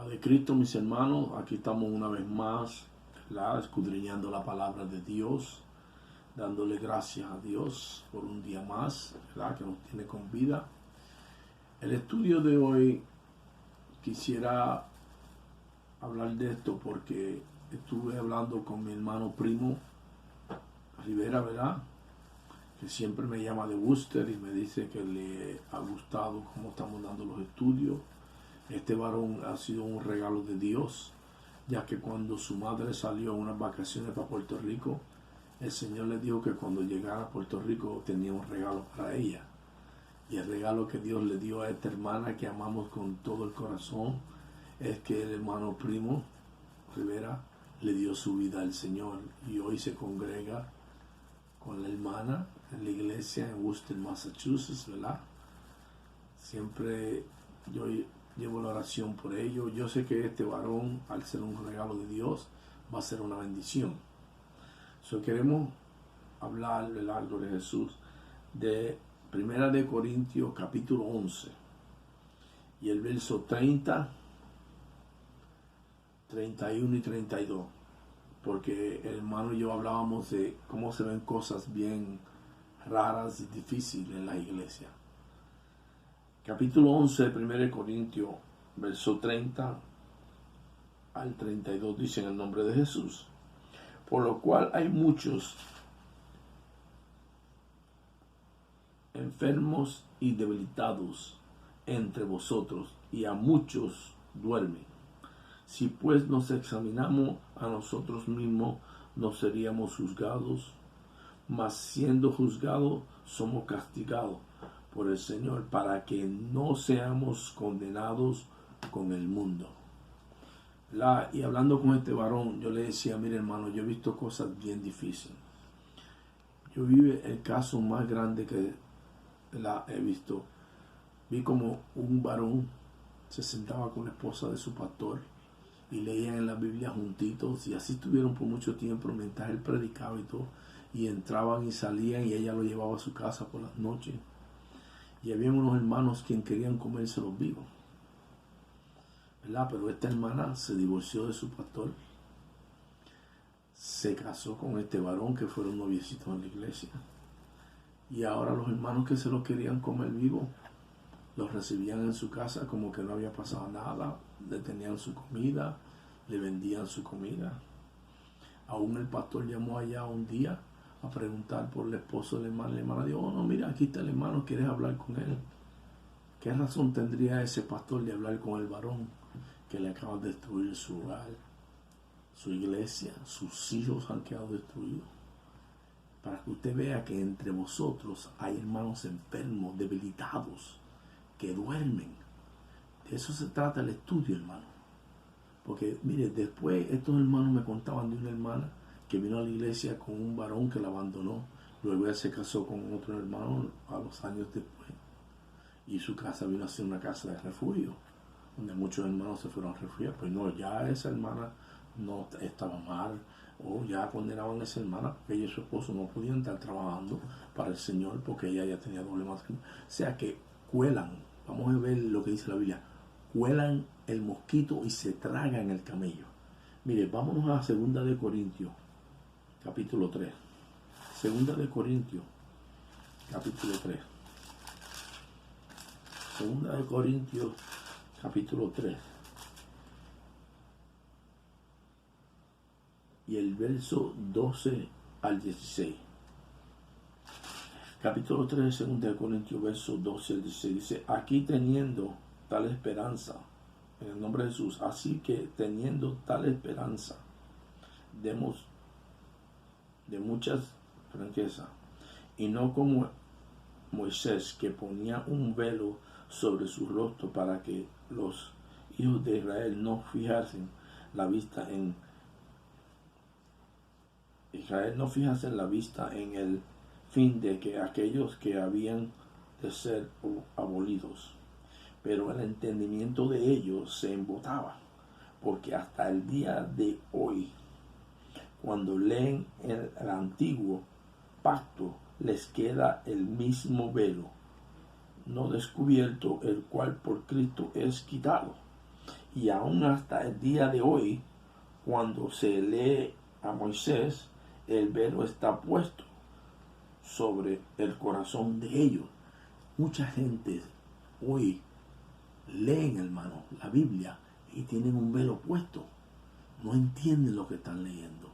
De Cristo, mis hermanos, aquí estamos una vez más, ¿verdad? Escudriñando la palabra de Dios, dándole gracias a Dios por un día más, ¿verdad? Que nos tiene con vida. El estudio de hoy quisiera hablar de esto porque estuve hablando con mi hermano primo Rivera, ¿verdad? Que siempre me llama de Worcester y me dice que le ha gustado cómo estamos dando los estudios. Este varón ha sido un regalo de Dios, ya que cuando su madre salió a unas vacaciones para Puerto Rico, el Señor le dijo que cuando llegara a Puerto Rico tenía un regalo para ella. Y el regalo que Dios le dio a esta hermana que amamos con todo el corazón es que el hermano primo Rivera le dio su vida al Señor y hoy se congrega con la hermana en la iglesia en Worcester, Massachusetts, ¿verdad? Siempre yo llevo la oración por ello. Yo sé que este varón, al ser un regalo de Dios, va a ser una bendición. Queremos hablar, ¿verdad? Gloria a Jesús, de Primera de Corintios capítulo 11 y el verso 30, 31 y 32, porque el hermano y yo hablábamos de cómo se ven cosas bien raras y difíciles en la iglesia. Capítulo 11 de 1 Corintios, verso 30 al 32, dice en el nombre de Jesús: por lo cual hay muchos enfermos y debilitados entre vosotros, y a muchos duermen. Si pues nos examinamos a nosotros mismos, no seríamos juzgados, mas siendo juzgados, somos castigados por el Señor, para que no seamos condenados con el mundo. Y hablando con este varón, yo le decía: mire hermano, yo he visto cosas bien difíciles. Yo vi el caso más grande que he visto. Vi como un varón se sentaba con la esposa de su pastor y leían en la Biblia juntitos, y así estuvieron por mucho tiempo mientras él predicaba y todo, y entraban y salían y ella lo llevaba a su casa por las noches. Y había unos hermanos quien querían comérselos vivos, ¿verdad? Pero esta hermana se divorció de su pastor, se casó con este varón que fueron noviecitos en la iglesia, y ahora los hermanos que se los querían comer vivos los recibían en su casa como que no había pasado nada, le tenían su comida, le vendían su comida. Aún el pastor llamó allá un día a preguntar por el esposo de la hermana dijo: oh no, mira, aquí está el hermano, ¿quieres hablar con él? ¿Qué razón tendría ese pastor de hablar con el varón que le acaba de destruir su hogar, su iglesia, sus hijos han quedado destruidos? Para que usted vea que entre vosotros hay hermanos enfermos, debilitados, que duermen. De eso se trata el estudio, hermano. Porque mire, después estos hermanos me contaban de una hermana que vino a la iglesia con un varón que la abandonó. Luego ella se casó con otro hermano a los años después, y su casa vino a ser una casa de refugio, donde muchos hermanos se fueron a refugiar. Pues no, ya esa hermana no estaba mal, o ya condenaban a esa hermana porque ella y su esposo no podían estar trabajando para el Señor porque ella ya tenía doble matrimonio. O sea que cuelan, vamos a ver lo que dice la Biblia, cuelan el mosquito y se tragan el camello. Mire, vámonos a 2 de Corintios, capítulo 3. 2 de Corintios, capítulo 3. 2 de Corintios, capítulo 3. Y el verso 12 al 16. Capítulo 3 de 2 de Corintios, verso 12 al 16. Dice: aquí teniendo tal esperanza, en el nombre de Jesús, así que teniendo tal esperanza, demos de muchas franquezas, y no como Moisés, que ponía un velo sobre su rostro para que los hijos de Israel no fijasen la vista en el fin de que aquellos que habían de ser abolidos. Pero el entendimiento de ellos se embotaba, porque hasta el día de hoy, cuando leen el antiguo pacto, les queda el mismo velo no descubierto, el cual por Cristo es quitado. Y aún hasta el día de hoy, cuando se lee a Moisés, el velo está puesto sobre el corazón de ellos. Mucha gente hoy leen, hermano, la Biblia y tienen un velo puesto. No entienden lo que están leyendo.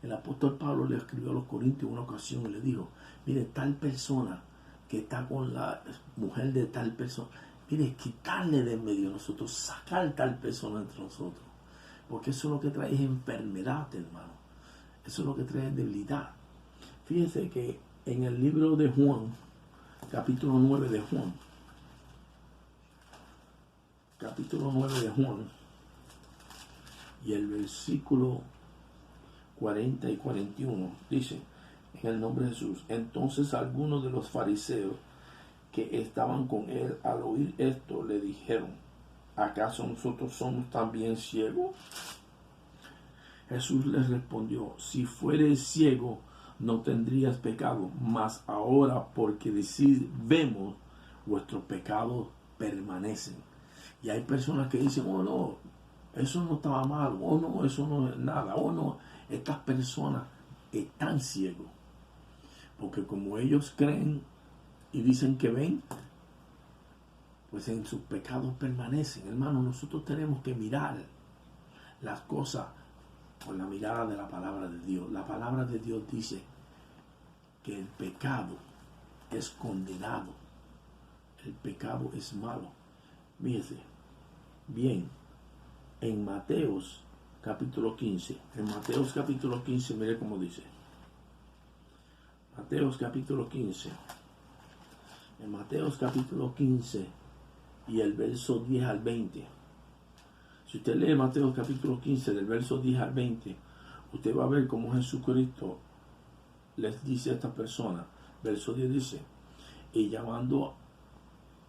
El apóstol Pablo le escribió a los Corintios en una ocasión y le dijo, mire, tal persona que está con la mujer de tal persona, mire, quitarle de en medio de nosotros, sacar tal persona entre nosotros. Porque eso es lo que trae enfermedad, hermano. Eso es lo que trae debilidad. Fíjese que en el libro de Juan, capítulo 9 de Juan, y el versículo 40 y 41, dice, en el nombre de Jesús, entonces algunos de los fariseos que estaban con él al oír esto le dijeron, ¿acaso nosotros somos también ciegos? Jesús les respondió, si fueres ciego no tendrías pecado, mas ahora porque decís vemos, vuestros pecados permanecen. Y hay personas que dicen, oh no, eso no estaba mal, oh no, eso no es nada, oh no, estas personas están ciegos. Porque como ellos creen y dicen que ven, pues en sus pecados permanecen. Hermano, nosotros tenemos que mirar las cosas con la mirada de la palabra de Dios. La palabra de Dios dice que el pecado es condenado. El pecado es malo. Fíjese, bien, en Mateos capítulo 15, mire cómo dice. Mateos capítulo 15. En Mateos capítulo 15 y el verso 10 al 20. Si usted lee Mateo capítulo 15 del verso 10 al 20, usted va a ver cómo Jesucristo les dice a esta persona. Verso 10 dice, y llamando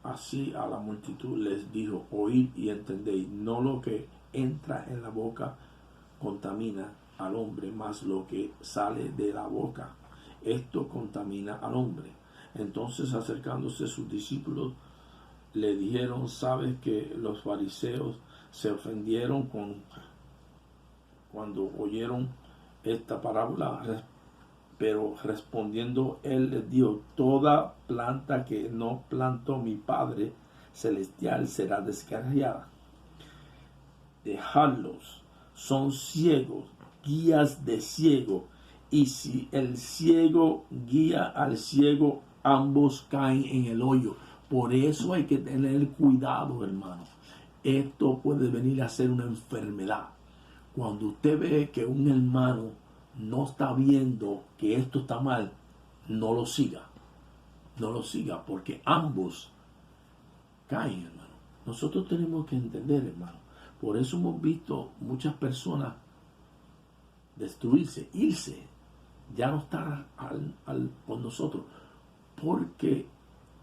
así a la multitud les dijo, oíd y entendéis, no lo que entra en la boca contamina al hombre, mas lo que sale de la boca, esto contamina al hombre. Entonces acercándose sus discípulos le dijeron, sabes que los fariseos se ofendieron cuando oyeron esta parábola, pero respondiendo él les dijo, toda planta que no plantó mi Padre Celestial será descarriada. Dejadlos, son ciegos, guías de ciego, y si el ciego guía al ciego, ambos caen en el hoyo. Por eso hay que tener cuidado, hermano. Esto puede venir a ser una enfermedad. Cuando usted ve que un hermano no está viendo que esto está mal, no lo siga. No lo siga, porque ambos caen, hermano. Nosotros tenemos que entender, hermano. Por eso hemos visto muchas personas destruirse, irse, ya no estar con nosotros. Porque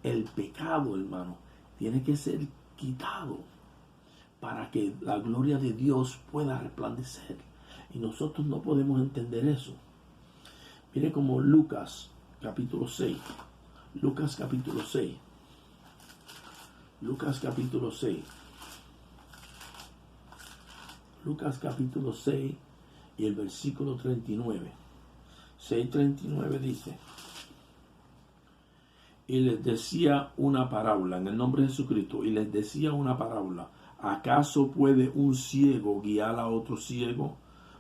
el pecado, hermano, tiene que ser quitado para que la gloria de Dios pueda resplandecer. Y nosotros no podemos entender eso. Mire como Lucas capítulo 6. Lucas capítulo 6. Lucas capítulo 6. Lucas capítulo 6 y el versículo 39. 6:39 dice, y les decía una parábola, en el nombre de Jesucristo, y les decía una parábola, ¿acaso puede un ciego guiar a otro ciego?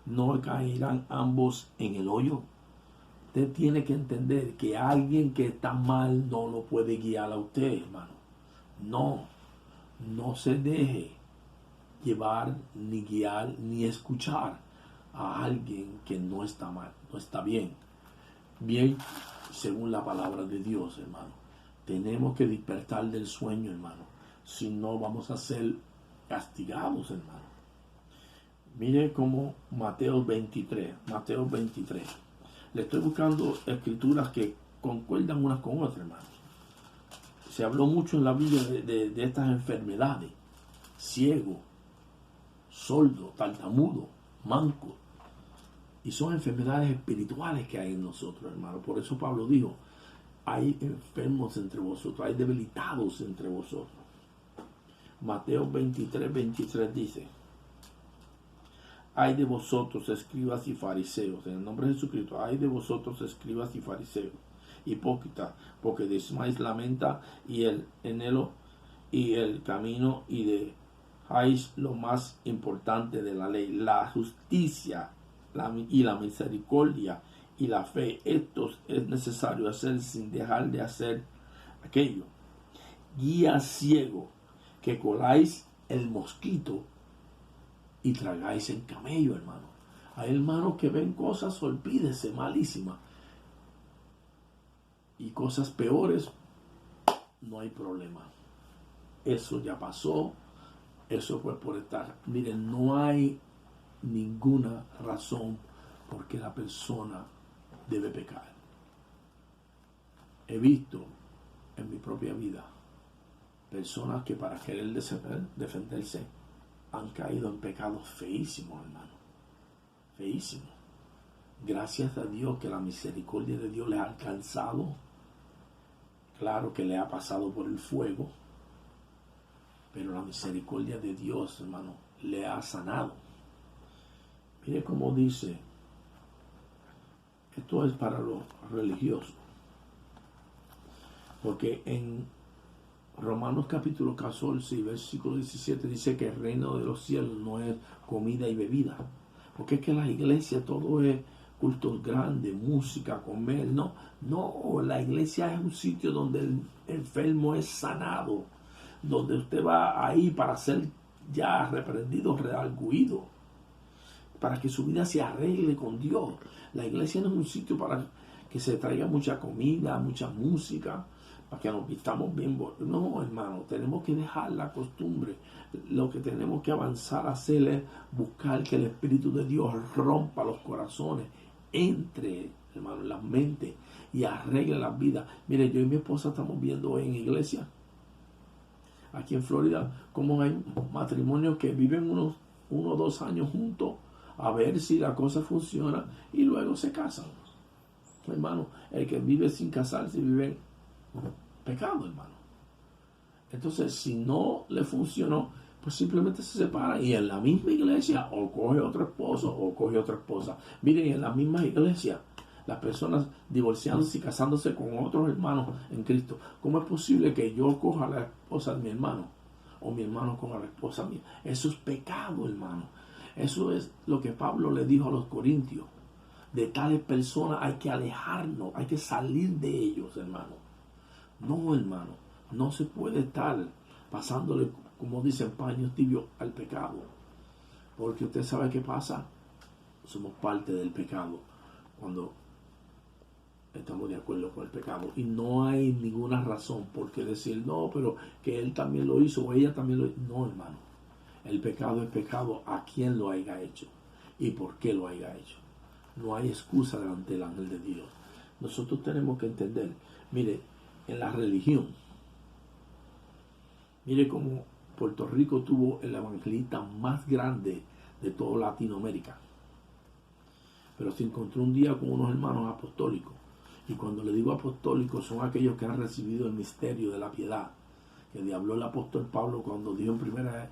¿No caerán ambos en el hoyo? Usted tiene que entender que alguien que está mal no lo puede guiar a usted, hermano. No se deje llevar, ni guiar, ni escuchar a alguien que no está mal, no está bien. Bien, según la palabra de Dios, hermano. Tenemos que despertar del sueño, hermano. Si no, vamos a ser castigados, hermano. Mire como Mateo 23. Le estoy buscando escrituras que concuerdan unas con otras, hermano. Se habló mucho en la Biblia de estas enfermedades. Ciego, sordo, tartamudo, manco. Y son enfermedades espirituales que hay en nosotros, hermano. Por eso Pablo dijo, hay enfermos entre vosotros, hay debilitados entre vosotros. Mateo 23 dice: ay de vosotros, escribas y fariseos, en el nombre de Jesucristo, ay de vosotros, escribas y fariseos, hipócritas, porque deseáis la menta y el enelo y el camino y dejáis lo más importante de la ley, la justicia y la misericordia y la fe. Esto es necesario hacer sin dejar de hacer aquello. Guía ciego, que coláis el mosquito y tragáis el camello, hermano. Hay hermanos que ven cosas, olvídese, malísimas. Y cosas peores, no hay problema. Eso ya pasó, eso fue por estar. Miren, no hay ninguna razón por qué la persona debe pecar. He visto en mi propia vida personas que para querer defenderse han caído en pecados feísimos, hermano. Feísimos. Gracias a Dios que la misericordia de Dios les ha alcanzado. Claro que le ha pasado por el fuego, pero la misericordia de Dios, hermano, le ha sanado. Mire cómo dice, esto es para los religiosos, porque en Romanos capítulo 14, versículo 17 dice que el reino de los cielos no es comida y bebida, porque es que las iglesias todo es cultos grandes, música, comer. No, la iglesia es un sitio donde el enfermo es sanado, donde usted va ahí para ser ya reprendido, redarguido, para que su vida se arregle con Dios. La iglesia no es un sitio para que se traiga mucha comida, mucha música, para que nos vistamos bien. No, hermano, tenemos que dejar la costumbre. Lo que tenemos que avanzar a hacer es buscar que el Espíritu de Dios rompa los corazones, entre, hermano, en las mentes y arregle las vidas. Mire, yo y mi esposa estamos viendo hoy en iglesia, aquí en Florida, cómo hay matrimonios que viven uno o 2 años juntos a ver si la cosa funciona y luego se casan. Hermano, el que vive sin casarse vive en pecado, hermano. Entonces, si no le funcionó, pues simplemente se separan y en la misma iglesia o coge otro esposo o coge otra esposa. Miren, en la misma iglesia, las personas divorciándose y casándose con otros hermanos en Cristo. ¿Cómo es posible que yo coja a la esposa de mi hermano o mi hermano coja a la esposa mía? Eso es pecado, hermano. Eso es lo que Pablo le dijo a los corintios. De tales personas hay que alejarnos, hay que salir de ellos, hermano. No, hermano, no se puede estar pasándole, como dicen, paños tibios al pecado. Porque usted sabe qué pasa. Somos parte del pecado cuando estamos de acuerdo con el pecado. Y no hay ninguna razón por qué decir, no, pero que él también lo hizo o ella también lo hizo. No, hermano. El pecado es pecado a quien lo haya hecho y por qué lo haya hecho. No hay excusa delante del ángel de Dios. Nosotros tenemos que entender, mire, en la religión, mire cómo Puerto Rico tuvo el evangelista más grande de toda Latinoamérica. Pero se encontró un día con unos hermanos apostólicos. Y cuando le digo apostólicos, son aquellos que han recibido el misterio de la piedad, que le habló el apóstol Pablo cuando dijo en primera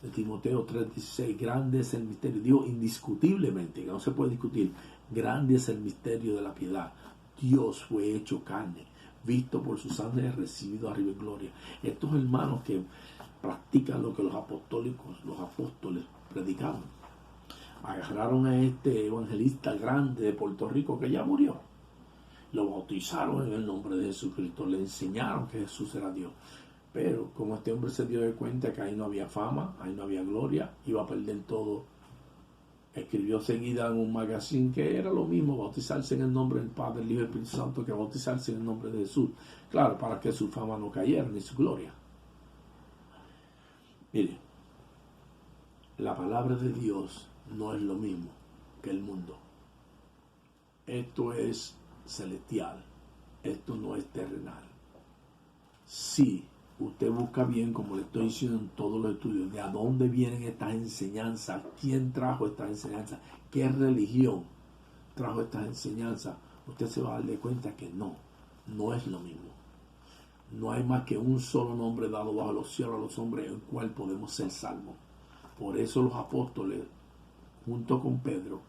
de Timoteo 3:16, grande es el misterio. Digo indiscutiblemente, que no se puede discutir, grande es el misterio de la piedad. Dios fue hecho carne, visto por sus ángeles, recibido arriba en gloria. Estos hermanos que practican lo que los apóstoles predicaban, agarraron a este evangelista grande de Puerto Rico que ya murió, lo bautizaron en el nombre de Jesucristo, le enseñaron que Jesús era Dios. Pero como este hombre se dio de cuenta que ahí no había fama, ahí no había gloria, iba a perder todo, escribió seguida en un magazine que era lo mismo bautizarse en el nombre del Padre, el Hijo y el Espíritu Santo que bautizarse en el nombre de Jesús. Claro, para que su fama no cayera, ni su gloria. Mire, la palabra de Dios no es lo mismo que el mundo. Esto es celestial, esto no es terrenal. Sí, usted busca bien, como le estoy diciendo en todos los estudios, de a dónde vienen estas enseñanzas, quién trajo estas enseñanzas, qué religión trajo estas enseñanzas, usted se va a dar de cuenta que no es lo mismo. No hay más que un solo nombre dado bajo los cielos a los hombres en el cual podemos ser salvos. Por eso los apóstoles, junto con Pedro,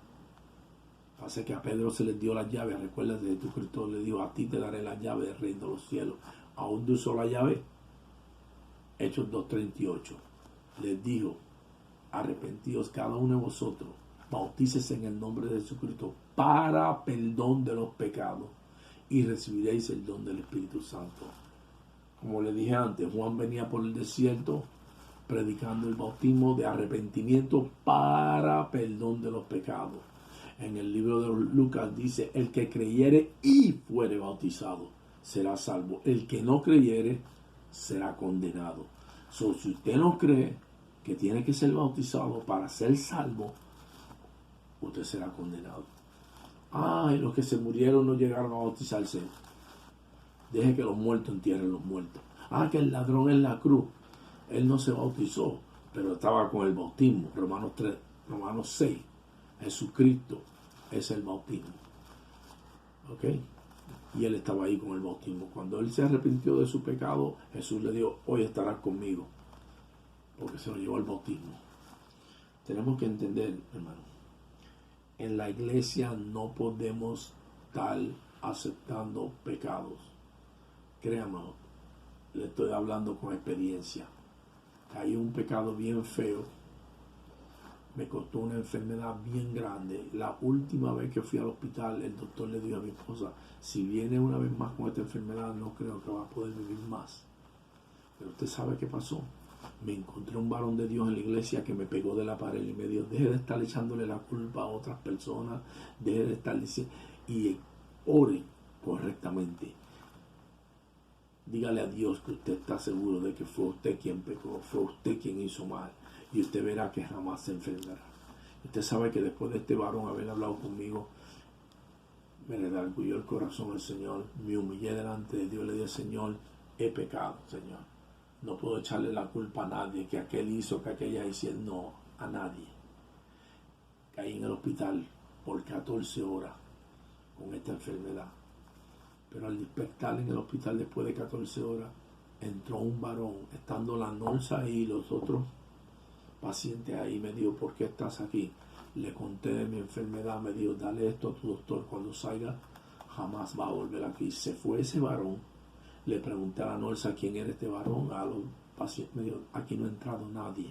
hace que a Pedro se les dio las llaves. Recuerda que Jesucristo le dijo: a ti te daré la llave del reino de los cielos. Aún usó la llave. Hechos 2:38 les dijo: arrepentidos cada uno de vosotros, bautícese en el nombre de Jesucristo para perdón de los pecados y recibiréis el don del Espíritu Santo. Como le dije antes, Juan venía por el desierto predicando el bautismo de arrepentimiento para perdón de los pecados. En el libro de Lucas dice: el que creyere y fuere bautizado será salvo. El que no creyere será condenado. Si usted no cree que tiene que ser bautizado para ser salvo, usted será condenado. Ay, los que se murieron no llegaron a bautizarse. Deje que los muertos entierren los muertos. Que el ladrón en la cruz, él no se bautizó, pero estaba con el bautismo. Romanos 6. Jesucristo es el bautismo. ¿Ok? Y él estaba ahí con el bautismo. Cuando él se arrepintió de su pecado, Jesús le dijo: hoy estarás conmigo, porque se lo llevó al bautismo. Tenemos que entender, hermano, en la iglesia no podemos estar aceptando pecados. Créanme, le estoy hablando con experiencia. Hay un pecado bien feo. Me costó una enfermedad bien grande. La última vez que fui al hospital, el doctor le dijo a mi esposa: si viene una vez más con esta enfermedad, no creo que va a poder vivir más. Pero usted sabe qué pasó. Me encontré un varón de Dios en la iglesia que me pegó de la pared y me dijo: deje de estar echándole la culpa a otras personas, deje de estar diciendo, y ore correctamente. Dígale a Dios que usted está seguro de que fue usted quien pecó, fue usted quien hizo mal, y usted verá que jamás se enfermará. Usted sabe que después de este varón haber hablado conmigo, me redarguyó el corazón el Señor, me humillé delante de Dios, le dije: Señor, he pecado, Señor. No puedo echarle la culpa a nadie, que aquel hizo, que aquella hicieron, no, a nadie. Caí en el hospital por 14 horas con esta enfermedad. Pero al despertar en el hospital después de 14 horas, entró un varón, estando la nurse ahí y los otros pacientes ahí, me dijo: ¿por qué estás aquí? Le conté de mi enfermedad, me dijo: dale esto a tu doctor, cuando salga jamás va a volver aquí. Se fue ese varón. Le pregunté a la nurse quién era este varón, a los pacientes, me dijo: aquí no ha entrado nadie.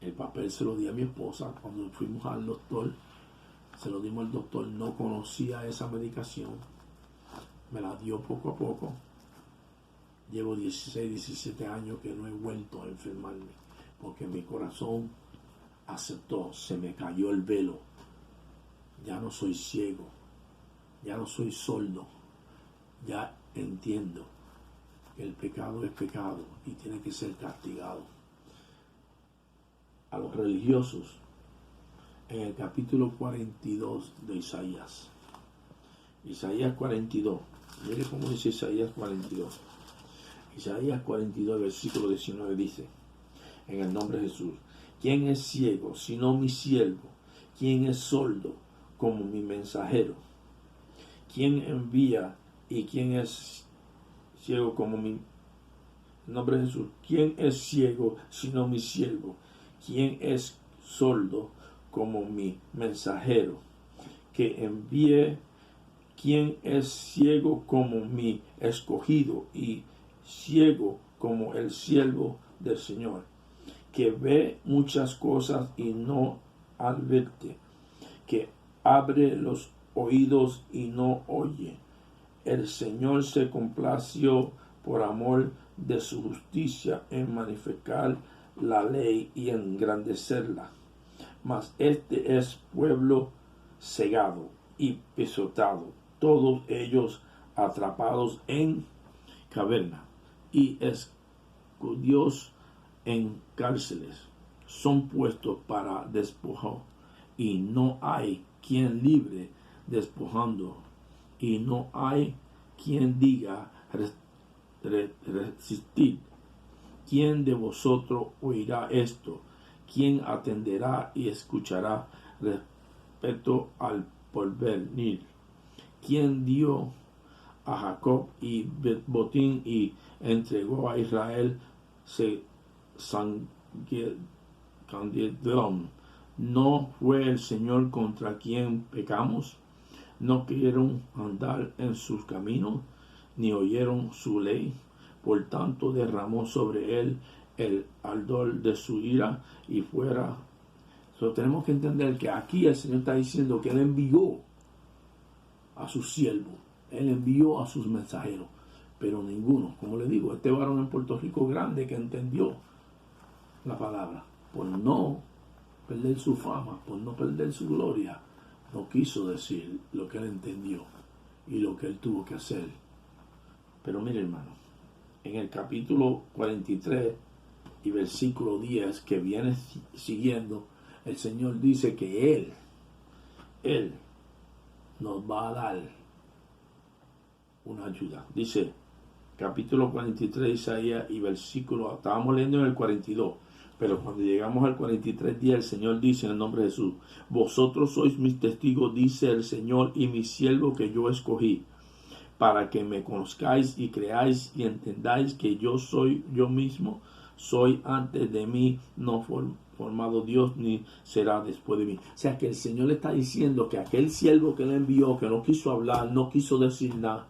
El papel se lo di a mi esposa. Cuando fuimos al doctor, se lo dimos al doctor, no conocía esa medicación, me la dio poco a poco. Llevo 16, 17 años que no he vuelto a enfermarme, porque mi corazón aceptó, se me cayó el velo. Ya no soy ciego, ya no soy sordo, ya entiendo que el pecado es pecado y tiene que ser castigado. A los religiosos, en el capítulo 42 de Isaías 42, mire cómo dice Isaías 42. Isaías 42, versículo 19 dice: en el nombre de Jesús, ¿quién es ciego sino mi siervo? ¿Quién es sordo como mi mensajero? ¿Quién envía y quién es ciego como mi... En nombre de Jesús, ¿quién es ciego sino mi siervo? ¿Quién es sordo como mi mensajero que envíe? ¿Quién es ciego como mi escogido y ciego como el siervo del Señor, que ve muchas cosas y no advierte, que abre los oídos y no oye? El Señor se complació por amor de su justicia en manifestar la ley y engrandecerla. Mas este es pueblo cegado y pisotado, todos ellos atrapados en caverna y escondidos en cárceles. Son puestos para despojo y no hay quien libre despojando, y no hay quien diga resistir. ¿Quién de vosotros oirá esto? ¿Quién atenderá y escuchará respecto al porvenir? ¿Quién dio a Jacob y botín y entregó a Israel Sangedron. ¿No fue el Señor contra quien pecamos? ¿No quisieron andar en sus caminos, ni oyeron su ley? Por tanto derramó sobre él el ardor de su ira y fuera. Tenemos que entender que aquí el Señor está diciendo que Él envió a sus siervos, Él envió a sus mensajeros, pero ninguno, como le digo, este varón en Puerto Rico grande que entendió la palabra, por no perder su fama, por no perder su gloria, no quiso decir lo que Él entendió y lo que Él tuvo que hacer. Pero mire, hermano, en el capítulo 43 y versículo 10 que viene siguiendo, el Señor dice que Él nos va a dar una ayuda. Dice, capítulo 43 de Isaías y versículo, estábamos leyendo en el 42, pero cuando llegamos al 43 días, el Señor dice en el nombre de Jesús: vosotros sois mis testigos, dice el Señor, y mi siervo que yo escogí, para que me conozcáis y creáis y entendáis que yo mismo soy, antes de mí no formado Dios, ni será después de mí. O sea que el Señor le está diciendo que aquel siervo que Él envió, que no quiso hablar, no quiso decir nada,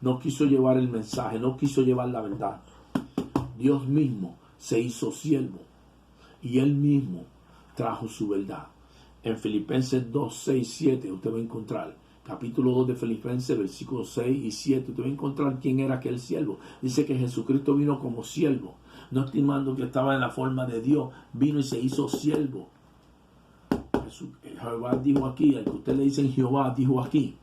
no quiso llevar el mensaje, no quiso llevar la verdad, Dios mismo se hizo siervo y Él mismo trajo su verdad. En Filipenses 2, 6, 7 usted va a encontrar, capítulo 2 de Filipenses, versículos 6 y 7, usted va a encontrar quién era aquel siervo. Dice que Jesucristo vino como siervo, no estimando que estaba en la forma de Dios, vino y se hizo siervo. Jehová dijo aquí, al que usted le dicen Jehová, dijo aquí: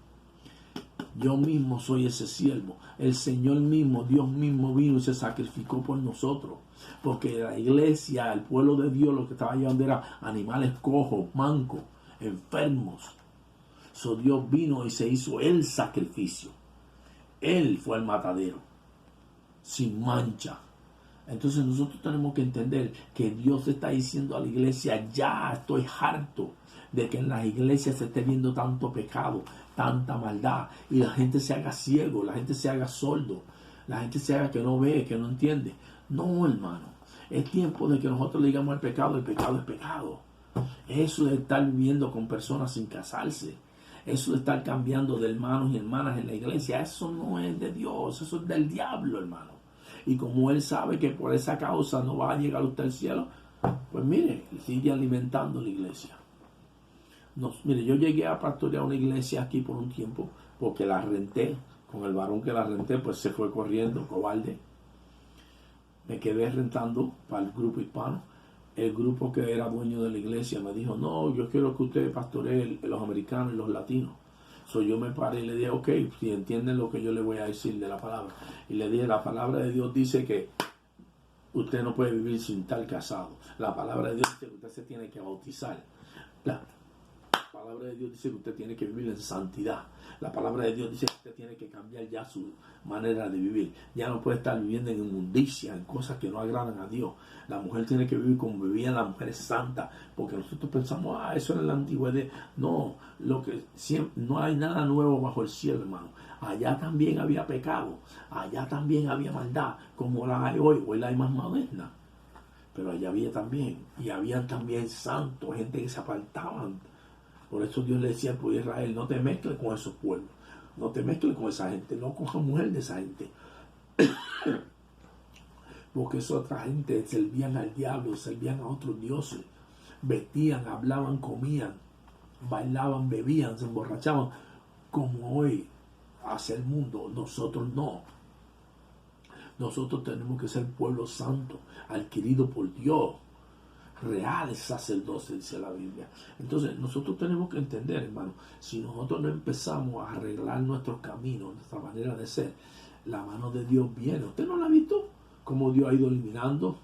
yo mismo soy ese siervo. El Señor mismo, Dios mismo vino y se sacrificó por nosotros. Porque la iglesia, el pueblo de Dios, lo que estaba llevando era animales cojos, mancos, enfermos. Dios vino y se hizo el sacrificio. Él fue el matadero, sin mancha. Entonces nosotros tenemos que entender que Dios está diciendo a la iglesia: ya estoy harto de que en las iglesias se esté viendo tanto pecado, tanta maldad, y la gente se haga ciego, la gente se haga sordo, la gente se haga que no ve, que no entiende. No, hermano, es tiempo de que nosotros le digamos al pecado: el pecado es pecado. Eso de estar viviendo con personas sin casarse, eso de estar cambiando de hermanos y hermanas en la iglesia, eso no es de Dios, eso es del diablo, hermano. Y como Él sabe que por esa causa no va a llegar usted al cielo, pues mire, sigue alimentando la iglesia. Mire, yo llegué a pastorear una iglesia aquí por un tiempo, porque la renté. Con el varón que la renté, pues se fue corriendo, cobarde. Me quedé rentando para el grupo hispano. El grupo que era dueño de la iglesia me dijo: no, yo quiero que usted pastoree los americanos y los latinos. Yo me paré y le dije: ok, si entienden lo que yo le voy a decir de la palabra. Y le dije: la palabra de Dios dice que usted no puede vivir sin estar casado. La palabra de Dios dice que usted se tiene que bautizar. La palabra de Dios dice que usted tiene que vivir en santidad. La palabra de Dios dice que usted tiene que cambiar ya su manera de vivir. Ya no puede estar viviendo en inmundicia, en cosas que no agradan a Dios. La mujer tiene que vivir como vivían las mujeres santas, porque nosotros pensamos: eso era en la antigüedad. No, no hay nada nuevo bajo el cielo, hermano. Allá también había pecado, allá también había maldad, como la hay hoy. Hoy la hay más moderna, pero allá había también, y había también santos, gente que se apartaban. Por eso Dios le decía al pueblo de Israel: no te mezcles con esos pueblos, no te mezcles con esa gente, no cojas mujer de esa gente. Porque esa otra gente servían al diablo, servían a otros dioses, vestían, hablaban, comían, bailaban, bebían, se emborrachaban, como hoy hace el mundo. Nosotros no. Nosotros tenemos que ser pueblo santo, adquirido por Dios, reales sacerdotes, dice la Biblia. Entonces nosotros tenemos que entender, hermano, si nosotros no empezamos a arreglar nuestros caminos, nuestra manera de ser, la mano de Dios viene. ¿Usted no la ha visto? Cómo Dios ha ido eliminando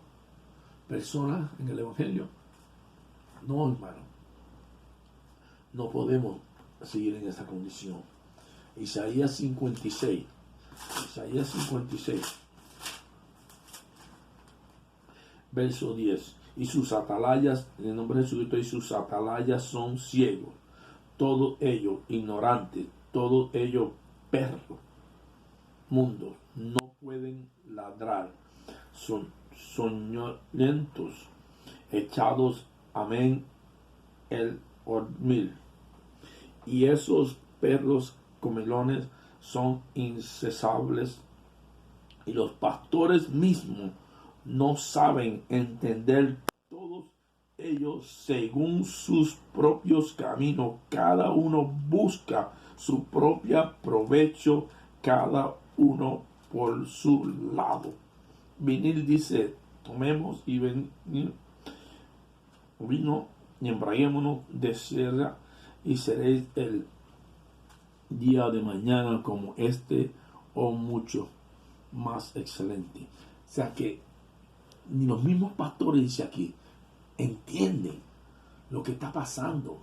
personas en el Evangelio. No, hermano, no podemos seguir en esa condición. Isaías 56, verso 10. Y sus atalayas, en el nombre de Jesucristo, y sus atalayas son ciegos, todos ellos ignorantes, todos ellos perros. mundos no pueden ladrar, son soñolientos, echados amén el dormir. Y esos perros comelones son incesables, y los pastores mismos no saben entender todos ellos según sus propios caminos. Cada uno busca su propio provecho, cada uno por su lado. Vinil dice, tomemos y vino y embriaguémonos de sierra, y seréis el día de mañana como este, o mucho más excelente. O sea que ni los mismos pastores, dice aquí, entienden lo que está pasando.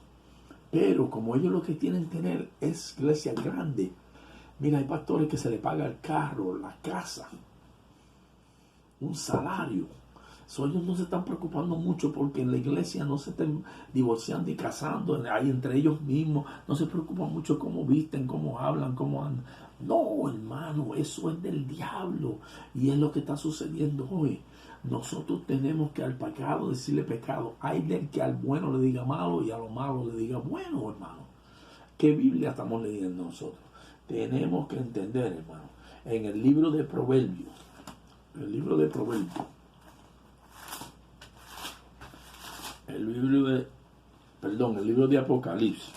Pero como ellos lo que tienen que tener es iglesia grande. Mira, hay pastores que se le paga el carro, la casa, un salario. Ellos no se están preocupando mucho porque en la iglesia no se estén divorciando y casando, hay entre ellos mismos, no se preocupan mucho cómo visten, cómo hablan, cómo andan. No, hermano, eso es del diablo, y es lo que está sucediendo hoy. Nosotros tenemos que al pecado decirle pecado. Hay del que al bueno le diga malo y a lo malo le diga bueno, hermano. ¿Qué Biblia estamos leyendo nosotros? Tenemos que entender, hermano, en el libro de Proverbios, el libro de Apocalipsis.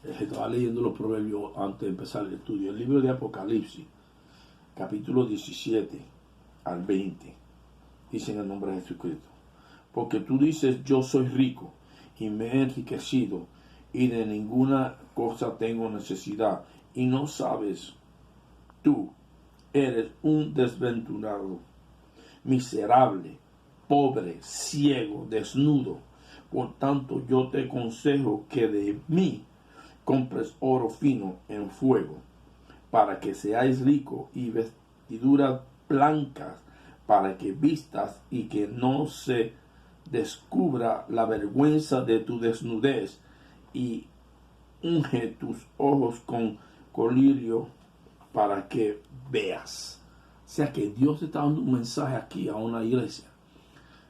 Estaba leyendo los proverbios antes de empezar el estudio. El libro de Apocalipsis, capítulo 17 al 20, dice en el nombre de Jesucristo: porque tú dices, yo soy rico y me he enriquecido, y de ninguna cosa tengo necesidad, y no sabes, tú eres un desventurado, miserable, pobre, ciego, desnudo. Por tanto, yo te aconsejo que de mí compres oro fino en fuego, para que seáis ricos, y vestiduras blancas para que vistas, y que no se descubra la vergüenza de tu desnudez, y unge tus ojos con colirio para que veas. O sea que Dios está dando un mensaje aquí a una iglesia,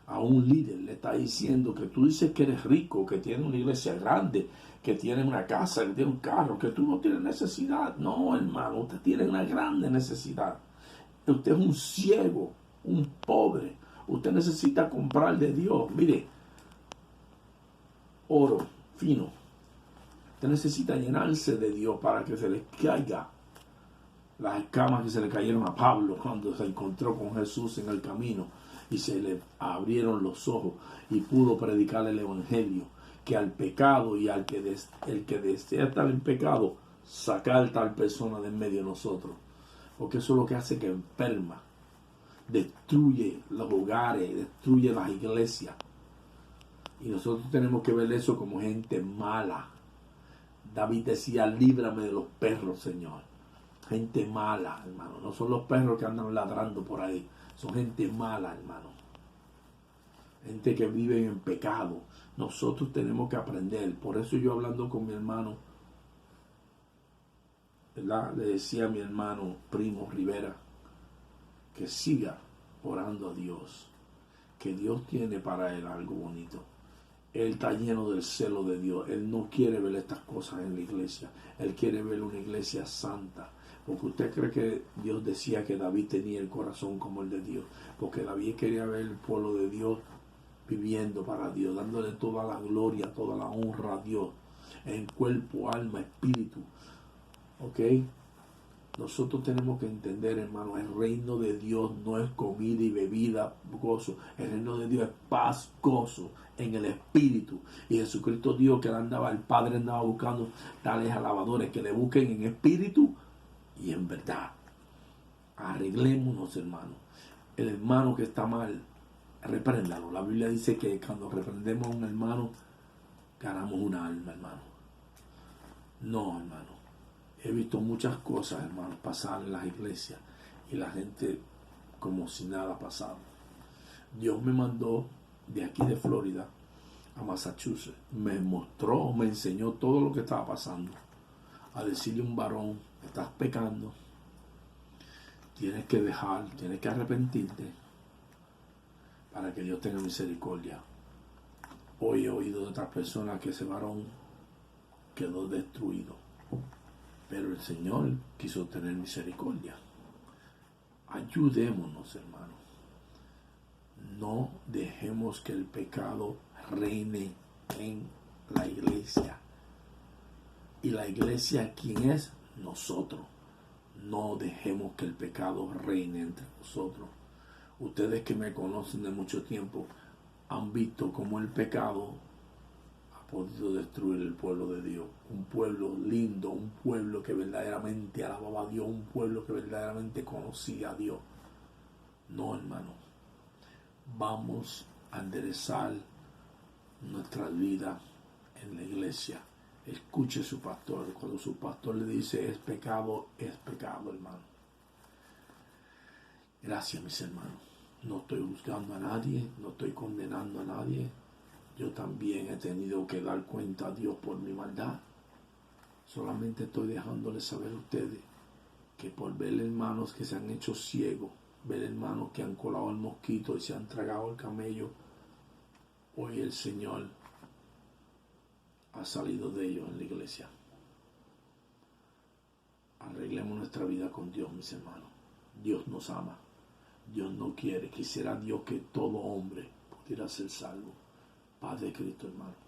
a un líder. Le está diciendo que tú dices que eres rico, que tienes una iglesia grande, que tienes una casa, que tienes un carro, que tú no tienes necesidad. No, hermano, usted tiene una grande necesidad. Usted es un ciego, un pobre. Usted necesita comprar de Dios. Mire, oro fino. Usted necesita llenarse de Dios para que se le caiga las escamas que se le cayeron a Pablo cuando se encontró con Jesús en el camino, y se le abrieron los ojos y pudo predicar el evangelio, que al pecado y al que el que desea estar en pecado, sacar tal persona de en medio de nosotros, porque eso es lo que hace, que enferma, destruye los hogares, destruye las iglesias, y nosotros tenemos que ver eso como gente mala. David decía, líbrame de los perros, Señor. Gente mala, hermano. No son los perros que andan ladrando por ahí. Son gente mala, hermano. Gente que vive en pecado. Nosotros tenemos que aprender. Por eso yo, hablando con mi hermano, ¿verdad?, le decía a mi hermano Primo Rivera que siga orando a Dios, que Dios tiene para él algo bonito. Él está lleno del celo de Dios. Él no quiere ver estas cosas en la iglesia. Él quiere ver una iglesia santa. Porque usted cree que Dios decía que David tenía el corazón como el de Dios. Porque David quería ver el pueblo de Dios viviendo para Dios, dándole toda la gloria, toda la honra a Dios, en cuerpo, alma, espíritu. ¿Ok? Nosotros tenemos que entender, hermano, el reino de Dios no es comida y bebida, gozo. El reino de Dios es paz, gozo en el espíritu. Y Jesucristo dijo que el Padre andaba buscando tales alabadores, que le busquen en espíritu y en verdad. Arreglémonos, hermano. El hermano que está mal, repréndalo. La Biblia dice que cuando reprendemos a un hermano, ganamos una alma, hermano. No, hermano. He visto muchas cosas, hermano, pasar en las iglesias, y la gente como si nada pasaba. Dios me mandó de aquí de Florida a Massachusetts. Me mostró, me enseñó todo lo que estaba pasando. A decirle a un varón, estás pecando, Tienes que dejar, tienes que arrepentirte para que Dios tenga misericordia. Hoy he oído de otras personas que ese varón quedó destruido, pero el Señor quiso tener misericordia. Ayudémonos, hermanos. No dejemos que el pecado reine en la iglesia. ¿Y la iglesia quién es? Nosotros. No dejemos que el pecado reine entre nosotros. Ustedes que me conocen de mucho tiempo han visto cómo el pecado ha podido destruir el pueblo de Dios. Un pueblo lindo, un pueblo que verdaderamente alababa a Dios, un pueblo que verdaderamente conocía a Dios. No, hermano. Vamos a enderezar nuestra vida en la iglesia. Escuche a su pastor. Cuando su pastor le dice es pecado, hermano. Gracias, mis hermanos. No estoy juzgando a nadie, no estoy condenando a nadie. Yo también he tenido que dar cuenta a Dios por mi maldad. Solamente estoy dejándoles saber a ustedes que por ver hermanos que se han hecho ciegos, ver hermanos que han colado el mosquito y se han tragado el camello, hoy el Señor ha salido de ellos en la iglesia. Arreglemos nuestra vida con Dios, mis hermanos. Dios nos ama. Dios no quiere. Quisiera Dios que todo hombre pudiera ser salvo. Paz de Cristo, hermano.